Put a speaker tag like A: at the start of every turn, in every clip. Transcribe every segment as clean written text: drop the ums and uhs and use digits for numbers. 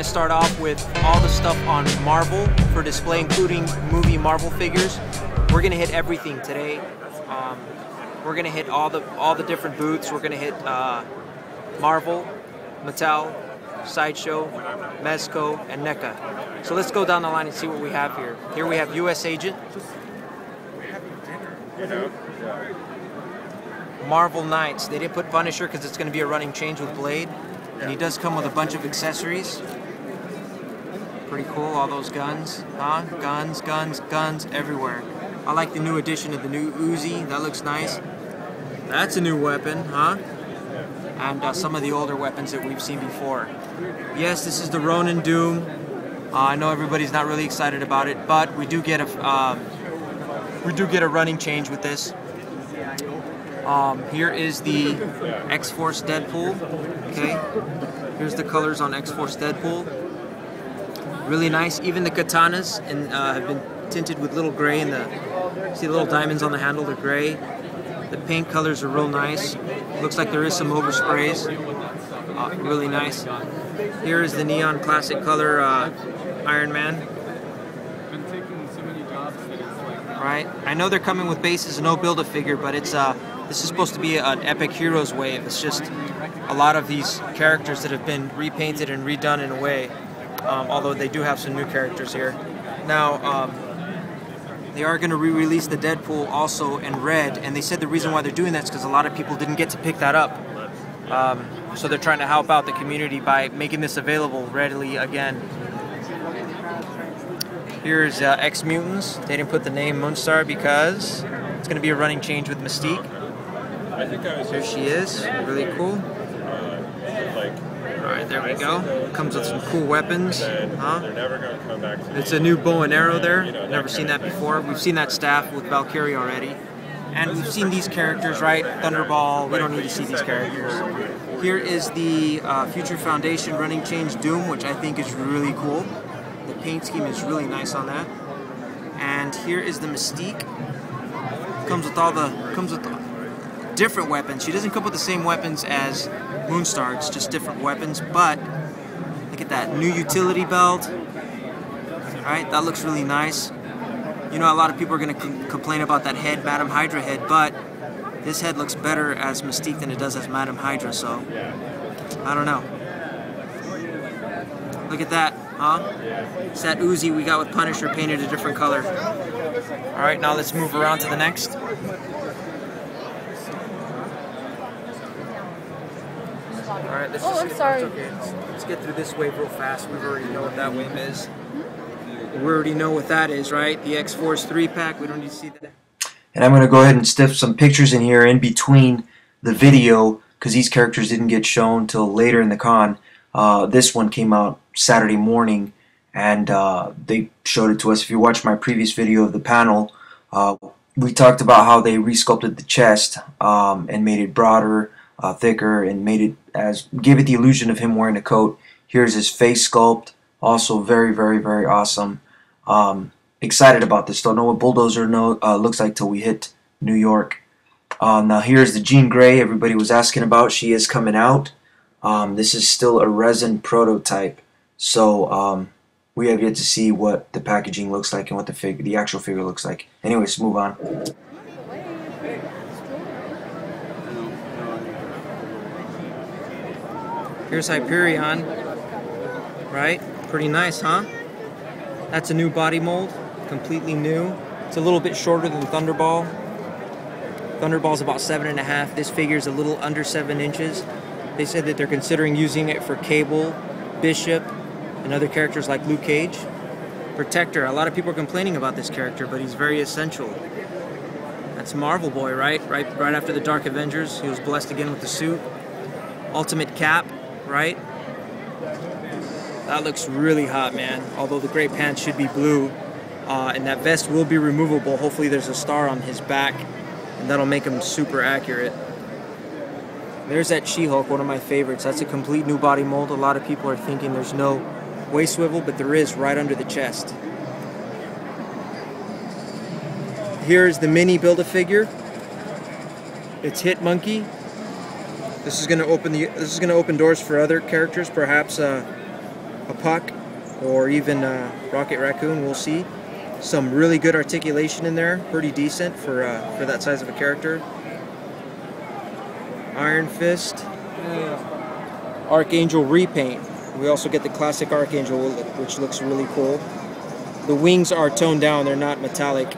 A: start off with all the stuff on Marvel for display, including movie Marvel figures. We're gonna hit everything today. We're gonna hit all the different booths. We're gonna hit Marvel, Mattel, Sideshow, Mezco, and NECA. So let's go down the line and see what we have here. Here we have US Agent, Marvel Knights. They didn't put Punisher because it's going to be a running change with Blade. And he does come with a bunch of accessories. Pretty cool, all those guns. Huh? Guns, guns, guns everywhere. I like the new addition of the new Uzi. That looks nice. That's a new weapon, huh? And some of the older weapons that we've seen before. Yes, this is the Ronin Doom. I know everybody's not really excited about it, but we do get a running change with this. Here is the X-Force Deadpool. Okay, here's the colors on X-Force Deadpool. Really nice. Even the katanas have been tinted with little gray, and see the little diamonds on the handle. They're gray. The paint colors are real nice. Looks like there is some oversprays. Really nice. Here is the neon classic color Iron Man. Right. I know they're coming with bases and no Build-A-Figure, but it's this is supposed to be an Epic Heroes wave. It's just a lot of these characters that have been repainted and redone in a way, although they do have some new characters here. Now, they are going to re-release the Deadpool also in red, and they said the reason why they're doing that is because a lot of people didn't get to pick that up. So they're trying to help out the community by making this available readily again. Here's X-Mutants. They didn't put the name Moonstar because it's going to be a running change with Mystique. Here she is, really cool. Alright, there we go. Comes with some cool weapons. Huh? It's a new bow and arrow there. Never seen that before. We've seen that staff with Valkyrie already. And we've seen these characters, right? Thunderball, we don't need to see these characters. Here is the Future Foundation running change Doom, which I think is really cool. The paint scheme is really nice on that. And here is the Mystique. Comes with different weapons. She doesn't come with the same weapons as Moonstar, it's just different weapons, but look at that new utility belt. Alright, that looks really nice. You know, a lot of people are going to complain about that head, Madam Hydra head, but this head looks better as Mystique than it does as Madam Hydra, so I don't know. Look at that, huh? It's that Uzi we got with Punisher painted a different color. Alright, now let's move around to the next. Alright, let's let's get through this wave real fast. We already know what that wave is. We already know what that is, right? The X-Force 3-pack, we don't need to see that. And I'm going to go ahead and stick some pictures in here in between the video, because these characters didn't get shown till later in the con. This one came out Saturday morning, and they showed it to us. If you watched my previous video of the panel, we talked about how they resculpted the chest and made it broader, thicker, and made it gave it the illusion of him wearing a coat. Here's his face sculpt, also very, very, very awesome. Excited about this. Don't know what Bulldozer looks like till we hit New York. Now here's the Jean Grey everybody was asking about. She is coming out. This is still a resin prototype, so we have yet to see what the packaging looks like and what the actual figure looks like. Anyways, move on. Here's Hyperion, right? Pretty nice, huh? That's a new body mold, completely new. It's a little bit shorter than Thunderball. Thunderball's about 7.5. This figure's a little under 7 inches. They said that they're considering using it for Cable, Bishop, and other characters like Luke Cage. Protector, a lot of people are complaining about this character, but he's very essential. That's Marvel Boy, right? Right after the Dark Avengers, he was blessed again with the suit. Ultimate Cap, right? That looks really hot, man. Although the gray pants should be blue. And that vest will be removable. Hopefully there's a star on his back, and that'll make him super accurate. There's that She-Hulk, one of my favorites. That's a complete new body mold. A lot of people are thinking there's no waist swivel, but there is right under the chest. Here's the mini Build-A-Figure. It's Hit Monkey. This is going to open doors for other characters, perhaps a Puck or even Rocket Raccoon. We'll see. Some really good articulation in there, pretty decent for that size of a character. Iron Fist, Archangel repaint. We also get the classic Archangel, which looks really cool. The wings are toned down; they're not metallic.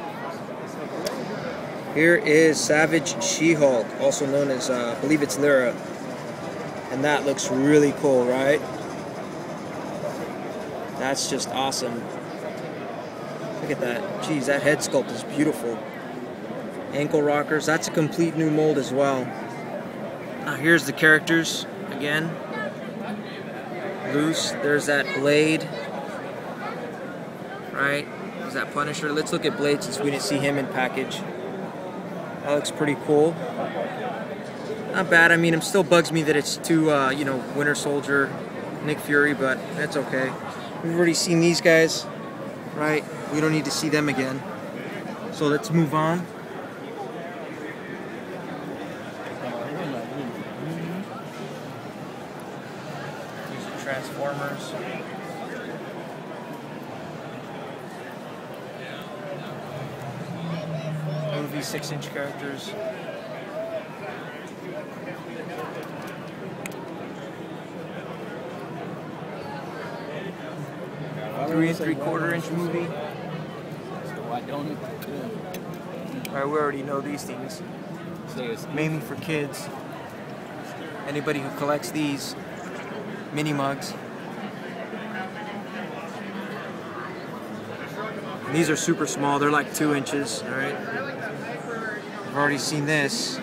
A: Here is Savage She-Hulk, also known as, I believe it's Lyra, and that looks really cool, right? That's just awesome. Look at that. Jeez, that head sculpt is beautiful. Ankle rockers. That's a complete new mold as well. Now here's the characters again. Loose. There's that Blade. Right? There's that Punisher. Let's look at Blade since we didn't see him in package. That looks pretty cool. Not bad. I mean, it still bugs me that it's too, you know, Winter Soldier, Nick Fury, but that's okay. We've already seen these guys, right? We don't need to see them again. So let's move on. These are Transformers. Movie 6-inch characters. 3 3/4-inch movie. Alright, we already know these things. Mainly for kids. Anybody who collects these mini mugs. And these are super small, they're like 2 inches, alright? I've already seen this.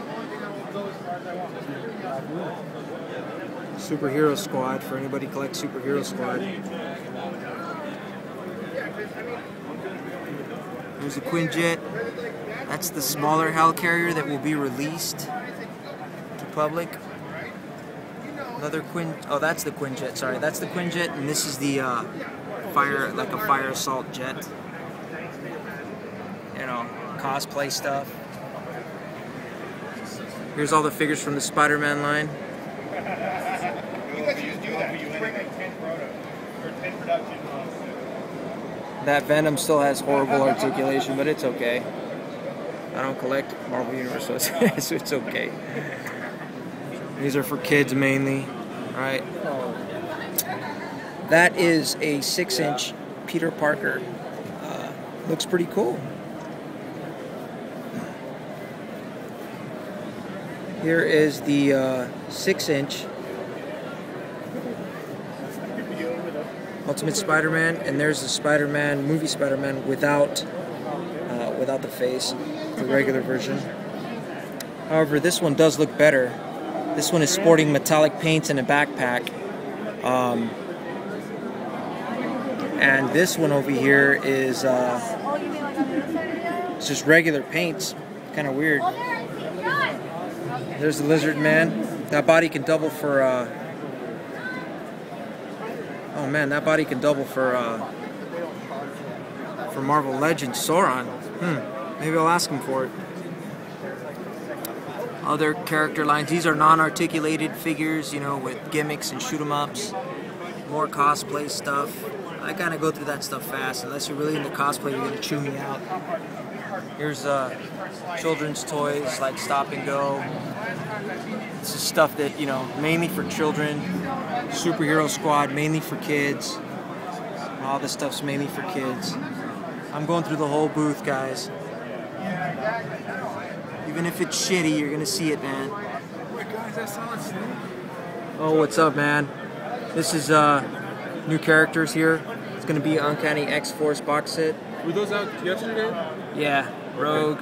A: Superhero Squad, for anybody who collects Superhero Squad. There's a Quinjet. That's the smaller helicarrier that will be released to public. Another oh, that's the Quinjet, sorry. That's the Quinjet, and this is the fire assault jet. You know, cosplay stuff. Here's all the figures from the Spider-Man line. That Venom still has horrible articulation, but it's okay. I don't collect Marvel Universe, so it's okay. These are for kids mainly, right? That is a 6-inch Peter Parker. Looks pretty cool. Here is the 6-inch Ultimate Spider-Man, and there's the Spider-Man, movie Spider-Man without the face, the regular version. However, this one does look better. This one is sporting metallic paints and a backpack. And this one over here is it's just regular paints. Kind of weird. There's the Lizard Man. That body can double for oh man, that body can double for Marvel Legends Sauron. Maybe I'll ask him for it. Other character lines. These are non-articulated figures, you know, with gimmicks and shoot-'em-ups. More cosplay stuff. I kind of go through that stuff fast. Unless you're really into cosplay, you're gonna chew me out. Here's children's toys like Stop and Go. This is stuff that, you know, mainly for children. Superhero Squad, mainly for kids. All this stuff's mainly for kids. I'm going through the whole booth, guys. Even if it's shitty, you're gonna see it, man. Oh, what's up, man? This is new characters here. It's gonna be Uncanny X-Force box set.
B: Were those out yesterday?
A: Yeah, Rogue.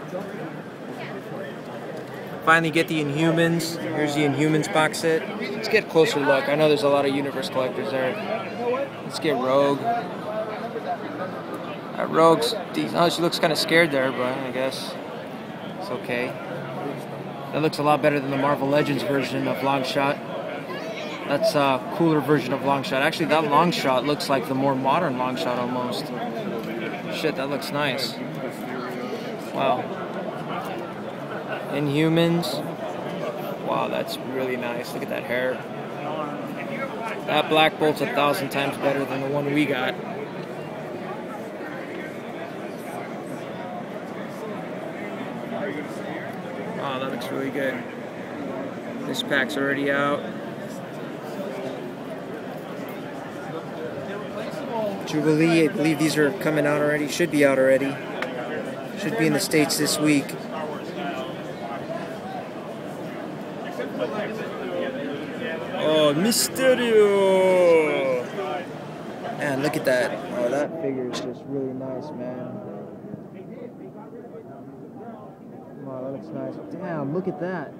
A: Finally get the Inhumans. Here's the Inhumans box set. Let's get a closer look. I know there's a lot of Universe collectors there. Let's get Rogue. Rogue's decent. Oh, she looks kind of scared there, but I guess it's okay. That looks a lot better than the Marvel Legends version of Longshot. That's a cooler version of Longshot. Actually, that Longshot looks like the more modern Longshot almost. Shit, that looks nice. Wow. Inhumans. Wow, that's really nice. Look at that hair. That Black Bolt's 1,000 times better than the one we got. Oh, that looks really good. This pack's already out. Jubilee, I believe these are coming out already. Should be out already. Should be in the States this week. Oh, Mysterio! Man, look at that. Oh, that figure is just really nice, man. Wow, that looks nice. Damn, look at that.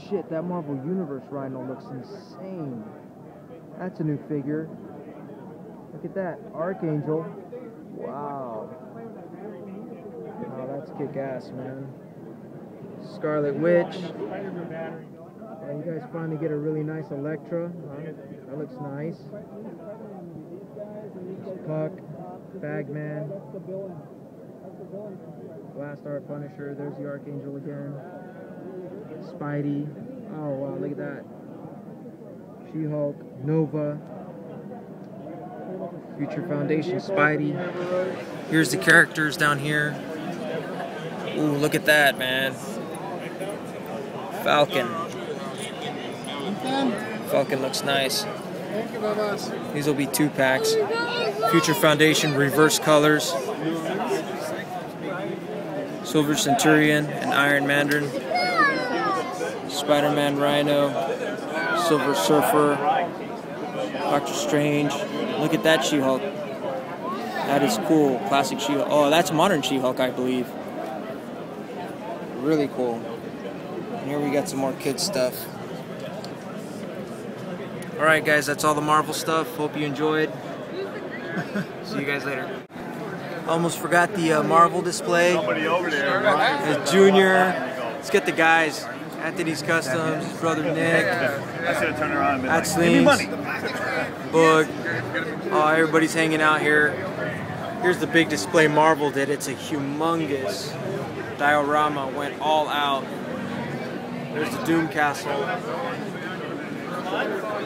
A: Shit, that Marvel Universe Rhino looks insane. That's a new figure. Look at that. Archangel. Wow. Wow, that's kick-ass, man. Scarlet Witch. Yeah, you guys finally get a really nice Elektra. That looks nice. Puck. Bagman. Blast Art Punisher. There's the Archangel again. Spidey. Oh, wow, look at that. She-Hulk. Nova. Future Foundation. Spidey. Here's the characters down here. Ooh, look at that, man. Falcon. Falcon looks nice. These will be 2 packs. Future Foundation reverse colors. Silver Centurion and Iron Mandarin. Spider-Man Rhino. Silver Surfer. Doctor Strange. Look at that She-Hulk. That is cool. Classic She-Hulk. Oh, that's modern She-Hulk, I believe. Really cool. And here we got some more kids stuff. Alright guys, that's all the Marvel stuff. Hope you enjoyed. See you guys later. Almost forgot the Marvel display.
B: Somebody over there.
A: Junior. Let's get the guys. Anthony's Customs, his brother Nick.
B: I should have turned around and been
A: at
B: like, give me money.
A: Boog. Oh, everybody's hanging out here. Here's the big display Marvel did. It's a humongous diorama. Went all out. There's the Doom Castle.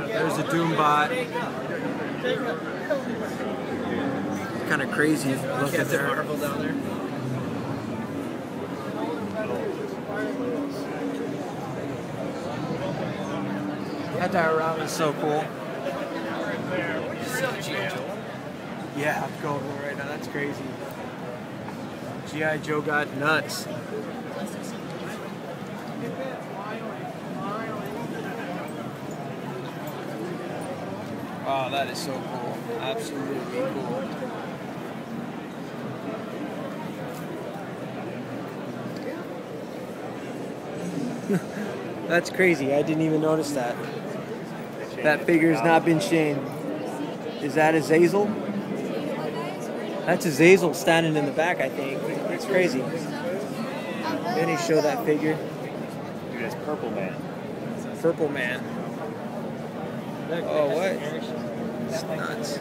A: There's the Doom Bot. Kind of crazy look at there. Marvel down there. That diorama is so cool. Yeah, I'm going there right now. That's crazy. G.I. Joe got nuts. Wow, that is so cool. Absolutely cool. That's crazy. I didn't even notice that. That figure's not been shamed. Is that Azazel? That's Azazel standing in the back, I think. It's crazy. Then he showed that figure.
B: Dude, it's Purple Man.
A: Purple Man. Oh, what? It's nuts.